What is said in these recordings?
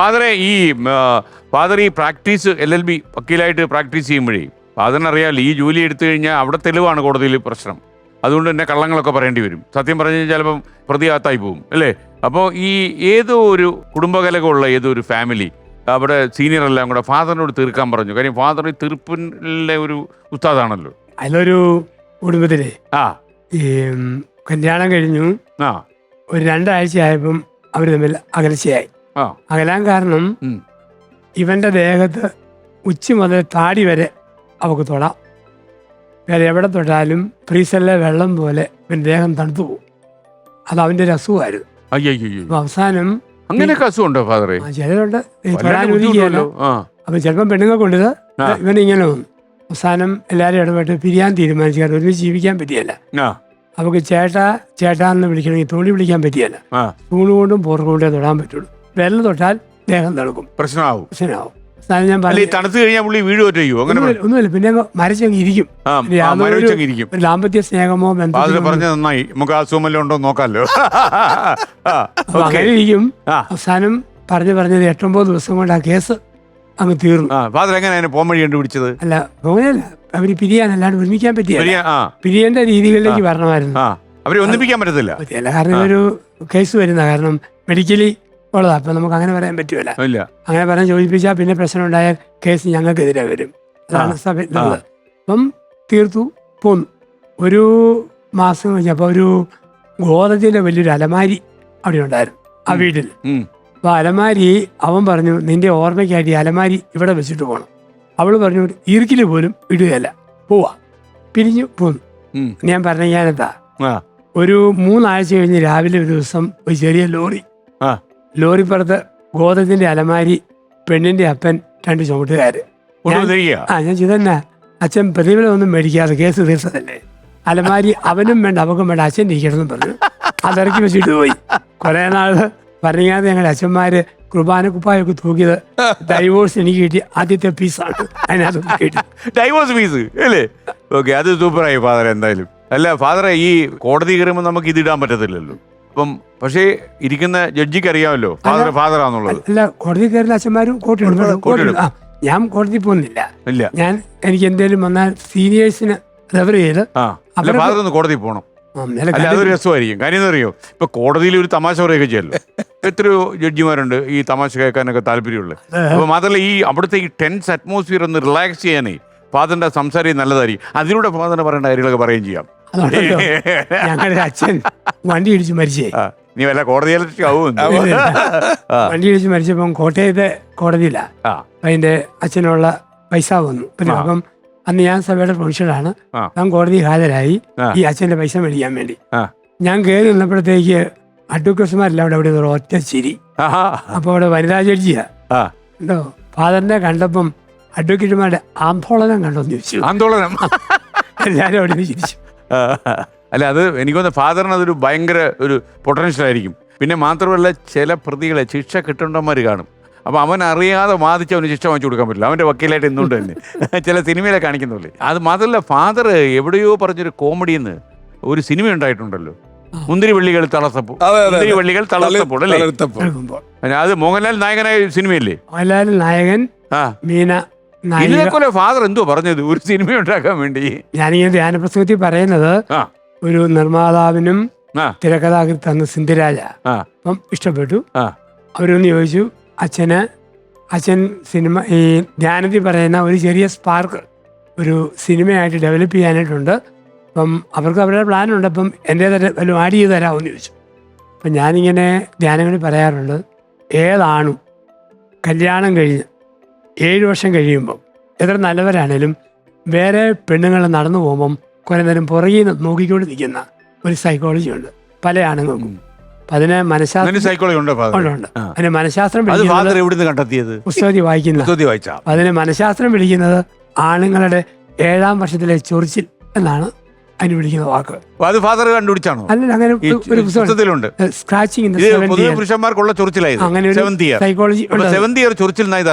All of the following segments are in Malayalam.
ഫാദറെ ഫാദർ ഈ പ്രാക്ടീസ് LLB വക്കീലായിട്ട് പ്രാക്ടീസ് ചെയ്യുമ്പോഴേ ഫാദറിനറിയാമല്ലോ ഈ ജോലി എടുത്തു കഴിഞ്ഞാൽ അവിടെ തെളിവാണ് കോടതിയിൽ പ്രശ്നം. അതുകൊണ്ട് തന്നെ കള്ളങ്ങളൊക്കെ പറയേണ്ടി വരും. സത്യം പറഞ്ഞു കഴിഞ്ഞാൽ ചിലപ്പം പ്രതിയാത്തായി പോകും അല്ലേ? അപ്പോൾ ഈ ഏതോ ഒരു കുടുംബകലകമുള്ള ഏതോ ഒരു ഫാമിലി അവിടെ സീനിയർ എല്ലാം കൂടെ ഫാദറിനോട് തീർക്കാൻ പറഞ്ഞു. കാര്യം ഫാദർ ഈ തീർപ്പിലെ ഒരു ഉസ്താദാണല്ലോ. അതിലൊരു കുടുംബത്തിലെ ഈ കല്യാണം കഴിഞ്ഞു ഒരു 2 ആഴ്ചയായപ്പം അവർ തമ്മിൽ അകൽച്ചയായി. അകലാൻ കാരണം ഇവന്റെ ദേഹത്ത് ഉച്ച മുതൽ താടി വരെ അവക്ക് തൊടാം. വേറെ എവിടെ തൊട്ടാലും ഫ്രീസറിലെ വെള്ളം പോലെ ഇവന്റെ ദേഹം തണുത്തു പോകും. അത് അവന്റെ ഒരു അസുഖമായിരുന്നു. അവസാനം അങ്ങനെയൊക്കെ അസുഖമുണ്ടോ ഫാദറെ? ചിലരുണ്ട് തൊടാനൊരുക്കിയല്ലോ. അപ്പൊ ചിലപ്പം പെണ്ണുങ്ങൾ കൊണ്ടത് ഇവനിങ്ങനെ വന്നു. അവസാനം എല്ലാവരും ഇടപെട്ട് പിരിയാൻ തീരുമാനിച്ചു. കാരണം ഒരുമിച്ച് ജീവിക്കാൻ പറ്റിയല്ല. അവക്ക് ചേട്ടാ എന്ന് വിളിക്കണമെങ്കിൽ തോണ്ടി വിളിക്കാൻ പറ്റിയല്ല. സ്പൂണ് കൊണ്ടും പോർക്ക് കൊണ്ടേ തൊടാൻ പറ്റുള്ളൂ. വിരൽ തൊട്ടാൽ ദേഹം തണുക്കും, പ്രശ്നമാവും. ഞാൻ തണുത്തു കഴിഞ്ഞാൽ പുള്ളി വീട് ഒന്നുമില്ല, പിന്നെ മരച്ചങ്ങ് ഇരിക്കും. ഒരു ദാമ്പത്യ സ്നേഹമോ നന്നായി നമുക്ക് അസുഖമല്ലോ ഉണ്ടോ നോക്കാമല്ലോ. അങ്ങനെ ഇരിക്കും. അവസാനം പറഞ്ഞത് 8-9 ദിവസം കൊണ്ട് ആ കേസ് അങ്ങ് തീർന്നു. ഫാദർ എങ്ങനെയാണ് പോകാൻ വഴി കണ്ടുപിടിച്ചത്? അല്ല പോകാനല്ല, അവര് പിരിയാനല്ലാണ്ട് ഒരുമിക്കാൻ പറ്റിയ പിരിയേണ്ട രീതികളിലേക്ക് വരണമായിരുന്നു. അവരെ ഒന്നിപ്പിക്കാൻ പറ്റത്തില്ല. കാരണം ഒരു കേസ് വരുന്ന കാരണം മെഡിക്കലി ഉള്ളതാ. അപ്പൊ നമുക്ക് അങ്ങനെ പറയാൻ പറ്റുമല്ല. അങ്ങനെ പറയാൻ ചോദിപ്പിച്ചാൽ പിന്നെ പ്രശ്നം ഉണ്ടായാൽ കേസ് ഞങ്ങൾക്കെതിരെ വരും. അതാണ് സഭ. അപ്പം തീർത്തു പോന്നു. ഒരു മാസം കഴിഞ്ഞപ്പോൾ ഒരു ഗോതത്തിന്റെ വലിയൊരു അലമാരി അവിടെ ഉണ്ടായിരുന്നു ആ വീട്ടിൽ. അപ്പൊ അലമാരി അവൻ പറഞ്ഞു നിന്റെ ഓർമ്മയ്ക്കായിട്ട് ഈ അലമാരി ഇവിടെ വെച്ചിട്ട് പോകണം. അവള് പറഞ്ഞു ഈർക്കില് പോലും ഇടുകയല്ല, പോവാ. പിരിഞ്ഞു പോന്നു. ഞാൻ പറഞ്ഞ ഞാനെന്താ, ഒരു 3 ആഴ്ച കഴിഞ്ഞ് രാവിലെ ഒരു ദിവസം ഒരു ചെറിയ ലോറിപ്പുറത്ത് ഗോതത്തിന്റെ അലമാരി, പെണ്ണിന്റെ അപ്പൻ, 2 ചുമട്ടുകാര്. ഞാൻ ചെയ്തന്നെ അച്ഛൻ പ്രതിഫലമൊന്നും മേടിക്കാതെ കേസ് തീർച്ചതല്ലേ, അലമാരി അവനും വേണ്ട അവക്കും വേണ്ട, അച്ഛൻ ഇരിക്കണമെന്ന് പറഞ്ഞു. അതിറക്കി വെച്ചിട്ട് പോയി. കുറെ നാള് പറഞ്ഞാതെ ഞങ്ങളുടെ അച്ഛന്മാര് കുർബാന കുപ്പായൊക്കെ തൂക്കിയത് ഡൈവോഴ്സ് എനിക്ക് കിട്ടിയ ആദ്യത്തെ പീസാണ്. അതിനകത്ത് ഡൈവോഴ്സ് പീസ് അല്ലേ? ഓക്കെ, അത് സൂപ്പറായി ഫാദർ. എന്തായാലും അല്ല ഫാദറെ, ഈ കോടതി കയറുമ്പോൾ നമുക്ക് ഇത് ഇടാൻ പറ്റത്തില്ലല്ലോ. അപ്പം പക്ഷേ ഇരിക്കുന്ന ജഡ്ജിക്ക് അറിയാമല്ലോ ഫാദർ ആണെന്നുള്ളത്. അല്ല, കോടതി കയറുന്ന അച്ഛന്മാരും കോട്ടിടും. ഞാൻ കോടതി പോകുന്നില്ല. എനിക്ക് എന്തെങ്കിലും വന്നാൽ സീനിയേഴ്സിന് റെഫർ ചെയ്ത് ഫാദർ ഒന്ന് കോടതി പോകണം. അതൊരു രസമായിരിക്കും. കാര്യം എന്താ അറിയോ, ഇപ്പൊ കോടതിയിൽ ഒരു തമാശ പറയുകയൊക്കെ ചെയ്യല്ലോ. എത്രയോ ജഡ്ജിമാരുണ്ട് ഈ തമാശ കേൾക്കാനൊക്കെ താല്പര്യമുള്ളത്. അപ്പൊ മാത്രമല്ല ഈ അവിടുത്തെ ഈ ടെൻസ് അറ്റ്മോസ്ഫിയർ ഒന്ന് റിലാക്സ് ചെയ്യാനേ ഫാദറിന്റെ സംസാരം നല്ലതായിരിക്കും. അതിലൂടെ ഫാദറിന് പറയേണ്ട കാര്യങ്ങളൊക്കെ പറയുകയും ചെയ്യാം. ഞങ്ങളുടെ അച്ഛൻ വണ്ടി ഇടിച്ച് മരിച്ചേ. നീ വല്ല കോടതിയിലാവും. വണ്ടി ഇടിച്ച് മരിച്ചപ്പം കോട്ടയത്തെ കോടതിയില്ല. അതിന്റെ അച്ഛനുള്ള പൈസ വന്നു. പിന്നെ അപ്പം അന്ന് ഞാൻ സഭയുടെ പ്രൊഫഷനാണ്. ഞാൻ കോടതി ഹാജരായി ഈ അച്ഛന്റെ പൈസ മേടിക്കാൻ വേണ്ടി. ഞാൻ കയറി നിന്നപ്പോഴത്തേക്ക് അഡ്വക്കേറ്റ്മാരെല്ലാം അവിടെ ഒറ്റ ചിരി. അപ്പൊ അവിടെ വനിതാ ജഡ്ജിയാ ഉണ്ടോ. ഫാദറിനെ കണ്ടപ്പം അഡ്വക്കേറ്റുമാരുടെ ആന്തോളനം കണ്ടോന്ന് ചോദിച്ചു. ആന്തോളനം എല്ലാരും അവിടെ ചിരിച്ചു. അല്ല, അത് എനിക്കൊന്ന് ഫാദറിന് അതൊരു ഭയങ്കര ഒരു പൊട്ടൻഷ്യൽ ആയിരിക്കും. പിന്നെ മാത്രമല്ല ചില പ്രതികളെ ശിക്ഷ കിട്ടേണ്ടവന്മാർ കാണും. അപ്പൊ അവൻ അറിയാതെ വാദിച്ച് അവന് ശിക്ഷ വാങ്ങിച്ചു കൊടുക്കാൻ പറ്റില്ല. അവന്റെ വക്കീലായിട്ട് എന്തുകൊണ്ട് തന്നെ ചില സിനിമയിലെ കാണിക്കുന്നില്ലേ. അത് മാത്രമല്ല ഫാദർ എവിടെയോ പറഞ്ഞൊരു കോമഡിന്ന് ഒരു സിനിമ ഉണ്ടായിട്ടുണ്ടല്ലോ, മുന്തിരി വള്ളികൾ തളർത്തപ്പോൾ. മുന്തിരി വള്ളികൾ തളർത്തപ്പോൾ അല്ലേ? അത് മോഹൻലാൽ നായകനായ സിനിമയല്ലേ? മോഹൻലാൽ നായകൻ, മീന ഇതിനെപ്പോലെ ഫാദർ എന്തോ പറഞ്ഞത് ഒരു സിനിമ ഉണ്ടാക്കാൻ വേണ്ടി. ഞാനിങ്ങനെ ധ്യാനപ്രസംഗത്തിൽ പറയുന്നത് ഒരു നിർമ്മാതാവിനും തിരക്കഥാകൃത്ത് തന്ന സിന്ധിരാജ അപ്പം ഇഷ്ടപ്പെട്ടു. അവരൊന്ന് ചോദിച്ചു അച്ഛൻ സിനിമ ഈ ധ്യാനത്തിൽ പറയുന്ന ഒരു ചെറിയ സ്പാർക്ക് ഒരു സിനിമയായിട്ട് ഡെവലപ്പ് ചെയ്യാനായിട്ടുണ്ട്. അപ്പം അവർക്ക് അവരുടെ പ്ലാനുണ്ട്. അപ്പം എൻ്റെ വല്ലതും ആഡ് ചെയ്ത് തരാമെന്ന് ചോദിച്ചു. അപ്പം ഞാനിങ്ങനെ ധ്യാനങ്ങളിൽ പറയാറുണ്ട്, ഏതാണും കല്യാണം കഴിഞ്ഞ് 7 വർഷം കഴിയുമ്പം എത്ര നല്ലവരാണേലും വേറെ പെണ്ണുങ്ങൾ നടന്നു പോകുമ്പം കുറെ നേരം പുറകിൽ നിന്ന് നോക്കിക്കൊണ്ട് നിൽക്കുന്ന ഒരു സൈക്കോളജി ഉണ്ട് പല ആണുങ്ങൾക്കും. അതിനെ അതിനെ മനഃശാസ്ത്രം പുസ്തകത്തിൽ വായിക്കുന്ന അതിനെ മനഃശാസ്ത്രം വിളിക്കുന്നത് ആണുങ്ങളുടെ 7ാം വർഷത്തിലെ ചൊറിച്ചിൽ എന്നാണ് അതിന് വിളിക്കുന്ന വാക്ക്. അത് ഫാദർ കണ്ടുപിടിച്ചാണോ? അല്ല, അങ്ങനെ ഒരു പുസ്തകത്തിലുണ്ട്, പുരുഷന്മാർക്കുള്ള ചൊറിച്ചിലായിരുന്നു. അങ്ങനെ ഒരു സൈക്കോളജി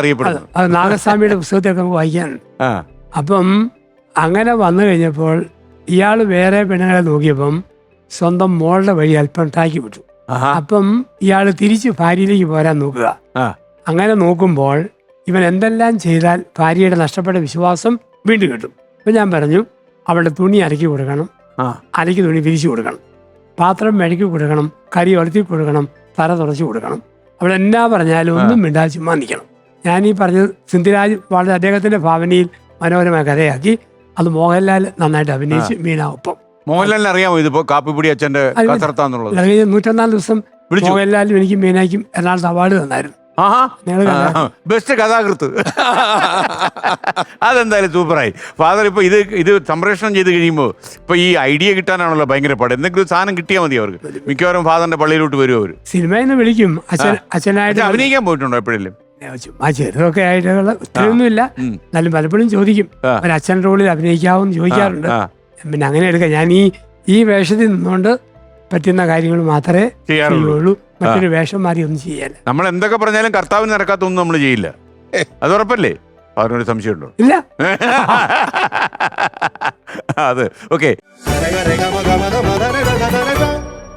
അറിയപ്പെടുന്നു. അത് നാഗസ്വാമിയുടെ പുസ്തകത്തിലൊക്കെ നമുക്ക് വായിക്കാനുണ്ട്. അപ്പം അങ്ങനെ വന്നു കഴിഞ്ഞപ്പോൾ ഇയാൾ വേറെ പെണ്ണുങ്ങളെ നോക്കിയപ്പം സ്വന്തം മോളുടെ വഴി അല്പം ടാക്കി വിട്ടു. അപ്പം ഇയാൾ തിരിച്ച് ഭാര്യയിലേക്ക് പോരാൻ നോക്കുക. അങ്ങനെ നോക്കുമ്പോൾ ഇവൻ എന്തെല്ലാം ചെയ്താൽ ഭാര്യയുടെ നഷ്ടപ്പെട്ട വിശ്വാസം വീണ്ടും കിട്ടും. അപ്പം ഞാൻ പറഞ്ഞു, അവളുടെ തുണി അലക്കി കൊടുക്കണം, അലക്കി തുണി വിരിച്ചു കൊടുക്കണം, പാത്രം മെഴുക്കി കൊടുക്കണം, കരി ഒലത്തി കൊടുക്കണം, തല തുടച്ചു കൊടുക്കണം. അവൾ എന്നാ പറഞ്ഞാലും ഒന്നും മിണ്ടാതെ ചുമ്മാ നിൽക്കണം. ഞാൻ ഈ പറഞ്ഞത് സിന്ധിരാജ് വളരെ അദ്ദേഹത്തിന്റെ ഭാവനയിൽ മനോഹരമായ കഥയാക്കി. അത് മോഹൻലാൽ നന്നായിട്ട് അഭിനയിച്ചു, മീന ഒപ്പം. മോഹൻലാലിന് അറിയാമോ ഇതിപ്പോ കാപ്പിപ്പൊടി അച്ഛന്റെ കസർത്താന്നുള്ളത്? 104 ദിവസം മോഹൻലാലും എനിക്ക് മീനാക്കും എറണാകുളത്ത് അവാർഡ് തന്നായിരുന്നു. ബെസ്റ്റ് കഥാകൃത്ത്. അതെന്തായാലും സൂപ്പറായി. ഫാദർ ഇപ്പൊ ഇത് സംപ്രേഷണം ചെയ്ത് കഴിയുമ്പോൾ ഇപ്പൊ ഈ ഐഡിയ കിട്ടാനാണല്ലോ ഭയങ്കര പാട്. എന്തെങ്കിലും സാധനം കിട്ടിയാൽ മതി അവർക്ക്. മിക്കവാറും ഫാദറിന്റെ പള്ളിയിലോട്ട് വരും അവര്. സിനിമയിൽ നിന്ന് വിളിക്കും അച്ഛനായിട്ട്. അഭിനയിക്കാൻ പോയിട്ടുണ്ടോ എപ്പോഴെങ്കിലും? ചുമ്മാ ചെറുതൊക്കെ ആയിട്ടുള്ള ഒത്തിരിയൊന്നുമില്ല, എന്നാലും പലപ്പോഴും ചോദിക്കും ഒരു അച്ഛൻ റോളിൽ അഭിനയിക്കാവെന്ന് ചോദിക്കാറുണ്ട്. പിന്നെ അങ്ങനെ എടുക്കാം. ഞാൻ ഈ വേഷത്തിൽ നിന്നുകൊണ്ട് പറ്റുന്ന കാര്യങ്ങൾ മാത്രമേ ചെയ്യുള്ളൂ. മറ്റൊരു വേഷം മാറി ഒന്നും ചെയ്യാൻ. നമ്മൾ എന്തൊക്കെ പറഞ്ഞാലും കർത്താവിന് നടക്കാത്തൊന്നും നമ്മൾ ചെയ്യില്ല. അത് ഉറപ്പല്ലേ? അവരൊരു സംശയമുണ്ടോ? ഇല്ല. അത് ഓക്കെ.